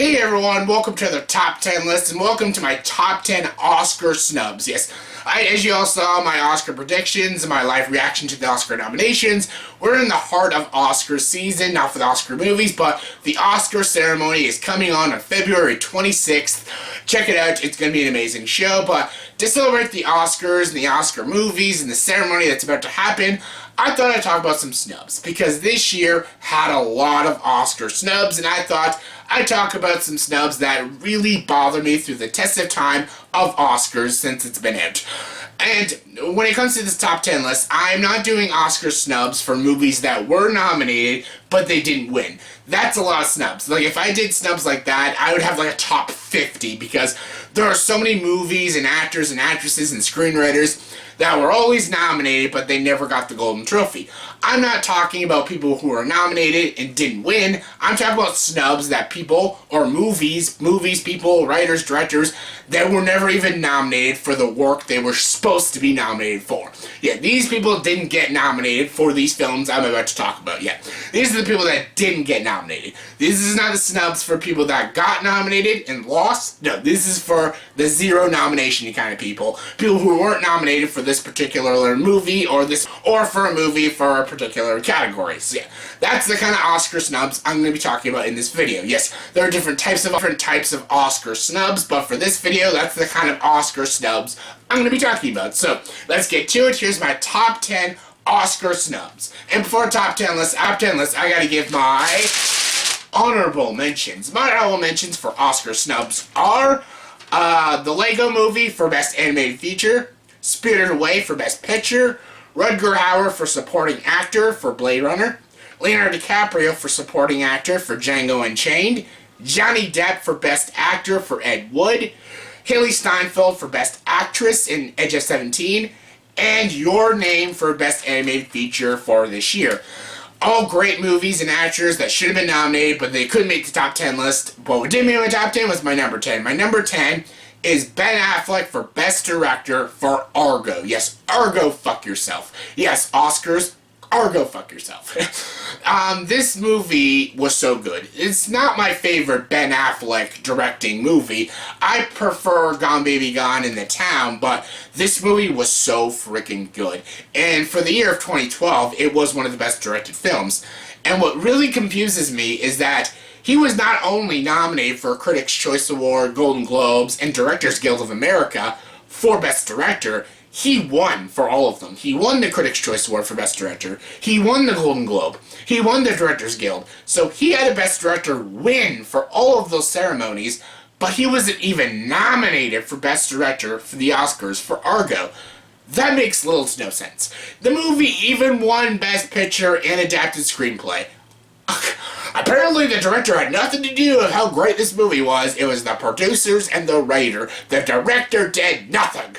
Hey everyone, welcome to the top 10 list and welcome to my top 10 Oscar snubs. Yes, as you all saw, my Oscar predictions and my live reaction to the Oscar nominations. We're in the heart of Oscar season, not for the Oscar movies, but the Oscar ceremony is coming on February 26th. Check it out, it's going to be an amazing show, but to celebrate the Oscars and the Oscar movies and the ceremony that's about to happen, I thought I'd talk about some snubs, because this year had a lot of Oscar snubs, and I thought I'd talk about some snubs that really bother me through the test of time of Oscars since it's been out. And when it comes to this top 10 list, I'm not doing Oscar snubs for movies that were nominated, but they didn't win. That's a lot of snubs. Like, if I did snubs like that, I would have like a top 50, because there are so many movies and actors and actresses and screenwriters that were always nominated, but they never got the Golden Trophy. I'm not talking about people who were nominated and didn't win. I'm talking about snubs that people, or movies, people, writers, directors, that were never even nominated for the work they were supposed to be nominated for. Yeah, these people didn't get nominated for these films I'm about to talk about yet. These are the people that didn't get nominated. This is not the snubs for people that got nominated and lost. No, this is for the zero nomination kind of people. People who weren't nominated for this particular movie or for a movie for a particular category. So yeah, that's the kind of Oscar snubs I'm going to be talking about in this video. Yes, there are different types of Oscar snubs, but for this video, that's the kind of Oscar snubs I'm going to be talking about. So let's get to it. Here's my top 10 Oscar snubs. And before top 10 list, I gotta give my honorable mentions. My honorable mentions for Oscar snubs are the Lego Movie for Best Animated Feature, Spirited Away for Best Picture, Rutger Hauer for Supporting Actor for Blade Runner, Leonardo DiCaprio for Supporting Actor for Django Unchained, Johnny Depp for Best Actor for Ed Wood, Haley Steinfeld for Best Actress in Edge of 17, and Your Name for Best Animated Feature for this year. All great movies and actors that should have been nominated, but they couldn't make the top 10 list. But what did make my top 10 was my number 10. My number 10 is Ben Affleck for Best Director for Argo. Yes, Argo, fuck yourself. Yes, Oscars, Argo, fuck yourself. This movie was so good. It's not my favorite Ben Affleck directing movie. I prefer Gone Baby Gone and The Town, but this movie was so freaking good. And for the year of 2012, it was one of the best directed films. And what really confuses me is that he was not only nominated for a Critics' Choice Award, Golden Globes, and Directors Guild of America for Best Director, he won for all of them. He won the Critics' Choice Award for Best Director. He won the Golden Globe. He won the Directors Guild. So he had a Best Director win for all of those ceremonies, but he wasn't even nominated for Best Director for the Oscars for Argo. That makes little to no sense. The movie even won Best Picture and Adapted Screenplay. Apparently the director had nothing to do with how great this movie was. It was the producers and the writer. The director did nothing.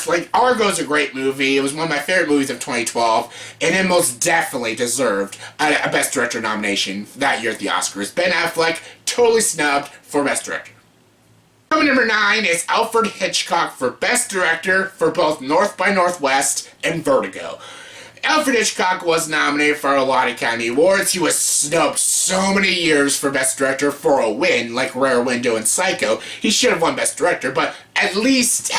Like, Argo's a great movie. It was one of my favorite movies of 2012, and it most definitely deserved a Best Director nomination that year at the Oscars. Ben Affleck, totally snubbed for Best Director. Coming number 9 is Alfred Hitchcock for Best Director for both North by Northwest and Vertigo. Alfred Hitchcock was nominated for a lot of Academy Awards. He was snubbed so many years for Best Director for a win, like Rare Window and Psycho. He should have won Best Director, but at least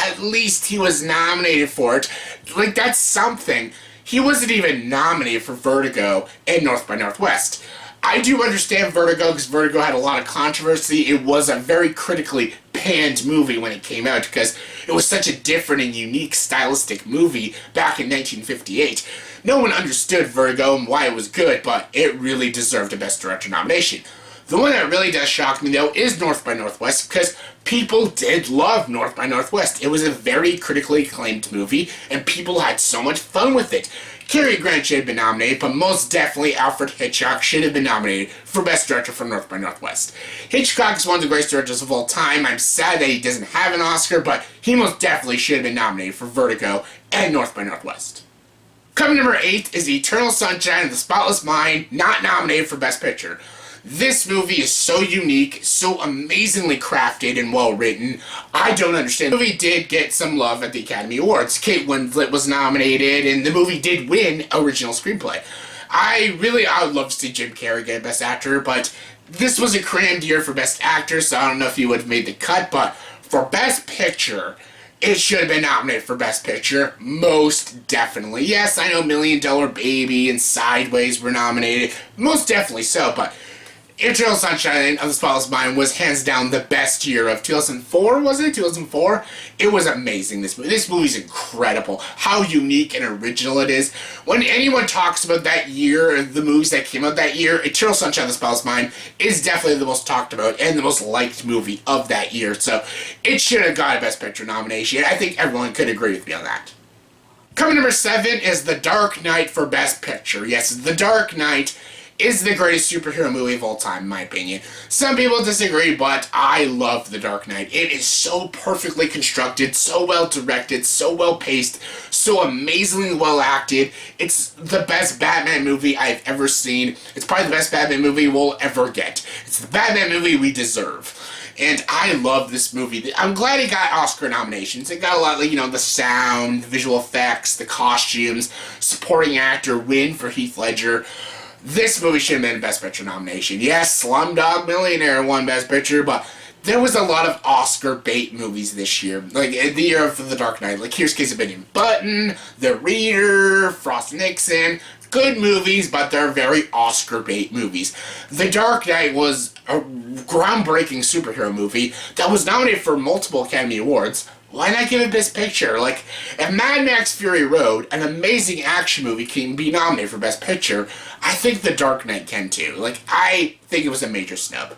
he was nominated for it. Like, that's something. He wasn't even nominated for Vertigo and North by Northwest. I do understand Vertigo, because Vertigo had a lot of controversy. It was a very critically panned movie when it came out, because it was such a different and unique stylistic movie back in 1958. No one understood Vertigo and why it was good, but it really deserved a Best Director nomination. The one that really does shock me, though, is North by Northwest, because people did love North by Northwest. It was a very critically acclaimed movie, and people had so much fun with it. Cary Grant should have been nominated, but most definitely Alfred Hitchcock should have been nominated for Best Director for North by Northwest. Hitchcock is one of the greatest directors of all time. I'm sad that he doesn't have an Oscar, but he most definitely should have been nominated for Vertigo and North by Northwest. Coming number 8 is Eternal Sunshine of the Spotless Mind, not nominated for Best Picture. This movie is so unique, so amazingly crafted and well written. I don't understand. The movie did get some love at the Academy Awards. Kate Winslet was nominated, and the movie did win Original Screenplay. I would love to see Jim Carrey get Best Actor, but This was a crammed year for Best Actor, so I don't know if he would have made the cut, but for Best Picture, it should have been nominated for Best Picture, most definitely. Yes, I know $1 Million Baby and Sideways were nominated, most definitely so, but Eternal Sunshine of the Spotless Mind was hands down the best year of 2004, was it? 2004? It was amazing, this movie. This movie's incredible. How unique and original it is. When anyone talks about that year, the movies that came out that year, Eternal Sunshine of the Spotless Mind is definitely the most talked about and the most liked movie of that year. So it should have got a Best Picture nomination. I think everyone could agree with me on that. Coming number 7 is The Dark Knight for Best Picture. Yes, The Dark Knight is the greatest superhero movie of all time, in my opinion. Some people disagree, but I love The Dark Knight. It is so perfectly constructed, so well directed, so well paced, so amazingly well acted. It's the best Batman movie I've ever seen. It's probably the best Batman movie we'll ever get. It's the Batman movie we deserve. And I love this movie. I'm glad it got Oscar nominations. It got a lot, like, the sound, the visual effects, the costumes, supporting actor win for Heath Ledger. This movie should have been a Best Picture nomination. Yes, Slumdog Millionaire won Best Picture, but there was a lot of Oscar bait movies this year. Like, the year of The Dark Knight. Like, here's Case of Benjamin Button, The Reader, Frost Nixon. Good movies, but they're very Oscar bait movies. The Dark Knight was a groundbreaking superhero movie that was nominated for multiple Academy Awards. Why not give it Best Picture? Like, if Mad Max Fury Road, an amazing action movie, can be nominated for Best Picture, I think The Dark Knight can too. Like, I think it was a major snub.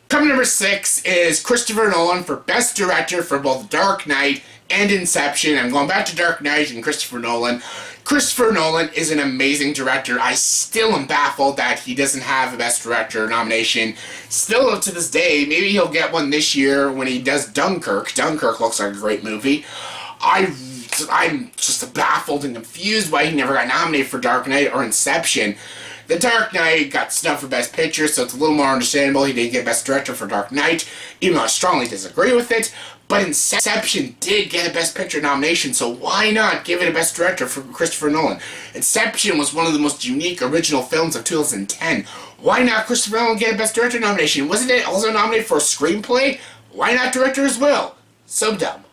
Coming number 6 is Christopher Nolan for Best Director for both Dark Knight and Inception. I'm going back to Dark Knight and Christopher Nolan. Christopher Nolan is an amazing director. I still am baffled that he doesn't have a Best Director nomination. Still up to this day, maybe he'll get one this year when he does Dunkirk. Dunkirk looks like a great movie. I'm just baffled and confused why he never got nominated for Dark Knight or Inception. The Dark Knight got snubbed for Best Picture, so it's a little more understandable he didn't get Best Director for Dark Knight, even though I strongly disagree with it. But Inception did get a Best Picture nomination, so why not give it a Best Director for Christopher Nolan? Inception was one of the most unique original films of 2010. Why not Christopher Nolan get a Best Director nomination? Wasn't it also nominated for a screenplay? Why not director as well? So dumb.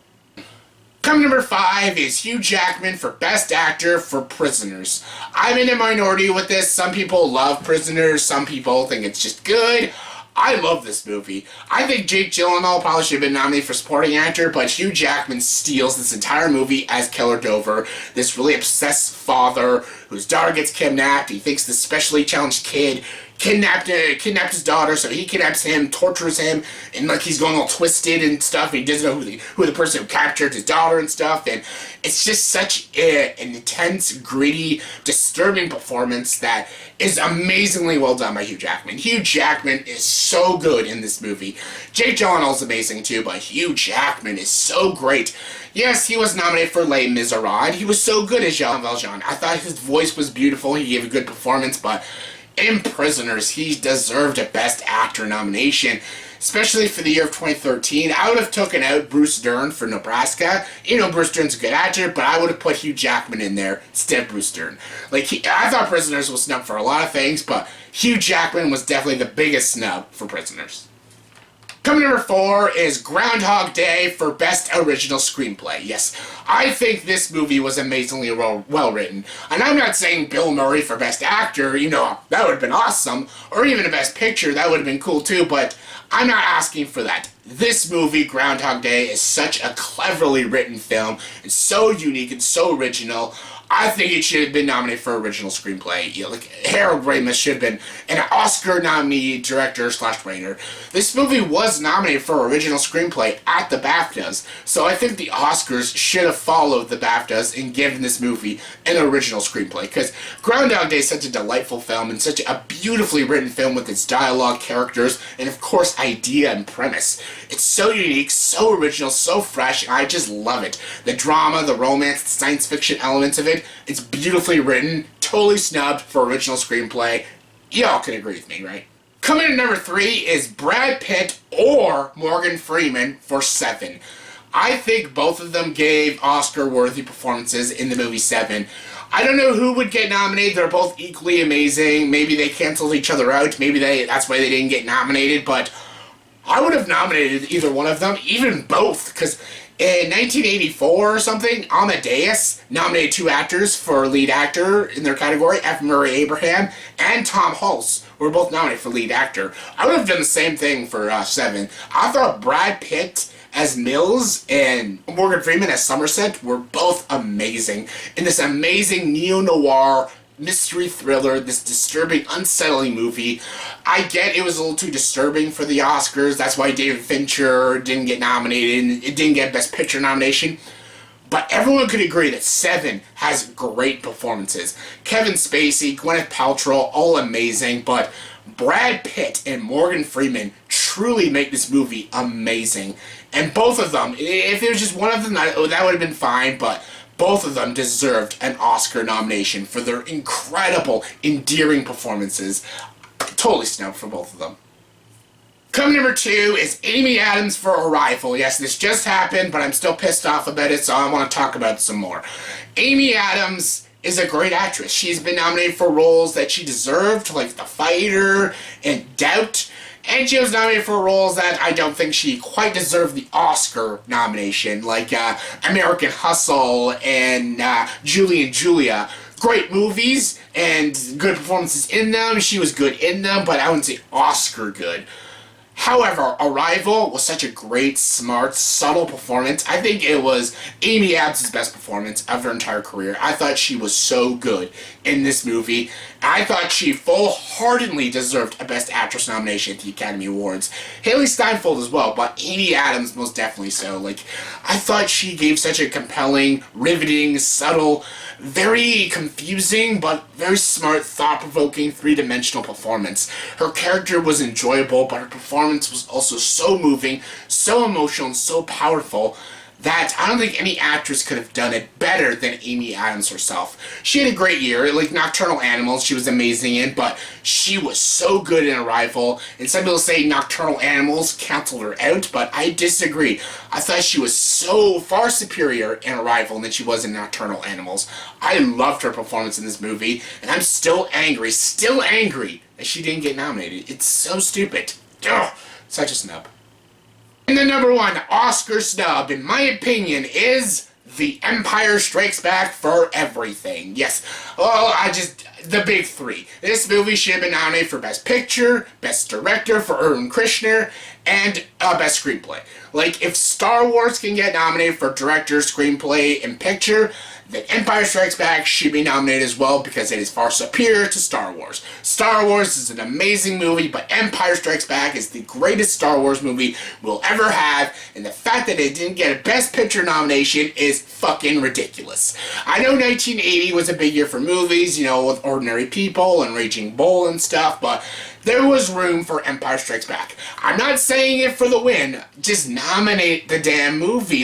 Coming number 5 is Hugh Jackman for Best Actor for Prisoners. I'm in a minority with this. Some people love Prisoners, some people think it's just good. I love this movie. I think Jake Gyllenhaal probably should have been nominated for supporting actor, but Hugh Jackman steals this entire movie as Keller Dover, this really obsessed father whose daughter gets kidnapped. He thinks this specially challenged kid kidnapped his daughter, so he kidnaps him, tortures him, and like he's going all twisted and stuff. And he doesn't know who the person who captured his daughter and stuff. And it's just such an intense, gritty, disturbing performance that is amazingly well done by Hugh Jackman. Hugh Jackman is so good in this movie. Jake Gyllenhaal's amazing too, but Hugh Jackman is so great. Yes, he was nominated for Les Miserables. He was so good as Jean Valjean. I thought his voice was beautiful. He gave a good performance, but in Prisoners, he deserved a Best Actor nomination, especially for the year of 2013. I would have taken out Bruce Dern for Nebraska. Bruce Dern's a good actor, but I would have put Hugh Jackman in there instead of Bruce Dern. I thought Prisoners was snubbed for a lot of things, but Hugh Jackman was definitely the biggest snub for Prisoners. Coming number 4 is Groundhog Day for Best Original Screenplay. Yes, I think this movie was amazingly well written. And I'm not saying Bill Murray for Best Actor, that would have been awesome. Or even a Best Picture, that would have been cool too, but I'm not asking for that. This movie, Groundhog Day, is such a cleverly written film. It's so unique and so original. I think it should have been nominated for original screenplay. Harold Ramis should have been an Oscar nominee director/writer. This movie was nominated for original screenplay at the BAFTAs, so I think the Oscars should have followed the BAFTAs and given this movie an original screenplay, because Groundhog Day is such a delightful film and such a beautifully written film with its dialogue, characters, and of course idea and premise. It's so unique, so original, so fresh, and I just love it. The drama, the romance, the science fiction elements of it, it's beautifully written, totally snubbed for original screenplay. Y'all can agree with me, right? Coming in number 3 is Brad Pitt or Morgan Freeman for Seven. I think both of them gave Oscar-worthy performances in the movie Seven. I don't know who would get nominated. They're both equally amazing. Maybe they canceled each other out. Maybe that's why they didn't get nominated. But I would have nominated either one of them, even both, because in 1984 or something, Amadeus nominated 2 actors for lead actor in their category. F. Murray Abraham and Tom Hulce were both nominated for lead actor. I would have done the same thing for Seven. I thought Brad Pitt as Mills and Morgan Freeman as Somerset were both amazing in this amazing neo-noir mystery thriller, this disturbing, unsettling movie. I get it was a little too disturbing for the Oscars. That's why David Fincher didn't get nominated. It didn't get Best Picture nomination. But everyone could agree that Seven has great performances. Kevin Spacey, Gwyneth Paltrow, all amazing. But Brad Pitt and Morgan Freeman truly make this movie amazing. And both of them, if it was just one of them, that would have been fine. But both of them deserved an Oscar nomination for their incredible, endearing performances. Totally snubbed for both of them. Coming number 2 is Amy Adams for Arrival. Yes, this just happened, but I'm still pissed off about it, so I want to talk about it some more. Amy Adams is a great actress. She's been nominated for roles that she deserved, like The Fighter and Doubt. And she was nominated for roles that I don't think she quite deserved the Oscar nomination, like American Hustle and Julie and Julia. Great movies and good performances in them. She was good in them, but I wouldn't say Oscar good. However, Arrival was such a great, smart, subtle performance. I think it was Amy Adams' best performance of her entire career. I thought she was so good in this movie. I thought she full-heartedly deserved a Best Actress nomination at the Academy Awards. Haley Steinfeld as well, but Amy Adams most definitely so. I thought she gave such a compelling, riveting, subtle, very confusing, but very smart, thought-provoking, three-dimensional performance. Her character was enjoyable, but her performance was also so moving, so emotional, and so powerful that I don't think any actress could have done it better than Amy Adams herself. She had a great year, like Nocturnal Animals she was amazing in, but she was so good in Arrival, and some people say Nocturnal Animals canceled her out, but I disagree. I thought she was so far superior in Arrival than she was in Nocturnal Animals. I loved her performance in this movie, and I'm still angry that she didn't get nominated. It's so stupid. Ugh, such a snub. And the number 1 Oscar snub, in my opinion, is The Empire Strikes Back for everything. Yes, the big 3. This movie should have been nominated for Best Picture, Best Director for Irvin Kershner, and Best Screenplay. If Star Wars can get nominated for Director, Screenplay, and Picture, The Empire Strikes Back should be nominated as well because it is far superior to Star Wars. Star Wars is an amazing movie, but Empire Strikes Back is the greatest Star Wars movie we'll ever have, and the fact that it didn't get a Best Picture nomination is fucking ridiculous. I know 1980 was a big year for movies, with Ordinary People and Raging Bull and stuff, but there was room for Empire Strikes Back. I'm not saying it for the win, just nominate the damn movie.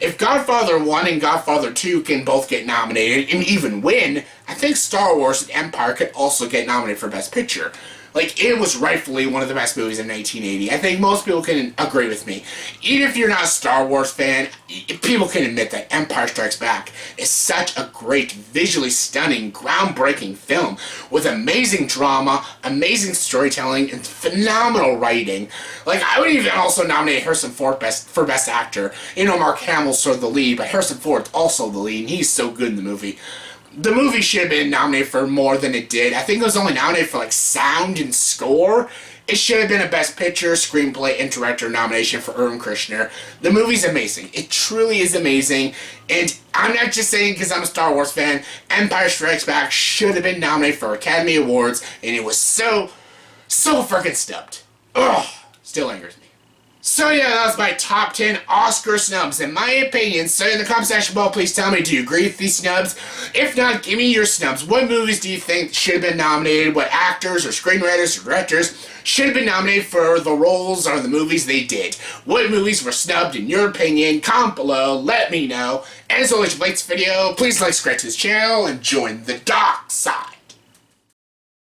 If Godfather 1 and Godfather 2 can both get nominated and even win, I think Star Wars and Empire could also get nominated for Best Picture. It was rightfully one of the best movies in 1980. I think most people can agree with me. Even if you're not a Star Wars fan, people can admit that Empire Strikes Back is such a great, visually stunning, groundbreaking film with amazing drama, amazing storytelling, and phenomenal writing. I would even also nominate Harrison Ford for Best Actor. Mark Hamill's sort of the lead, but Harrison Ford's also the lead, and he's so good in the movie. The movie should have been nominated for more than it did. I think it was only nominated for sound and score. It should have been a Best Picture, Screenplay, and Director nomination for Irvin Kershner. The movie's amazing. It truly is amazing. And I'm not just saying because I'm a Star Wars fan. Empire Strikes Back should have been nominated for Academy Awards, and it was so freaking snubbed. Ugh, still angers me. So yeah, that was my top 10 Oscar snubs, in my opinion. So in the comment section below, please tell me, do you agree with these snubs? If not, give me your snubs. What movies do you think should have been nominated? What actors or screenwriters or directors should have been nominated for the roles or the movies they did? What movies were snubbed in your opinion? Comment below, let me know. And as always, if you like this video, please subscribe to this channel and join the dark side.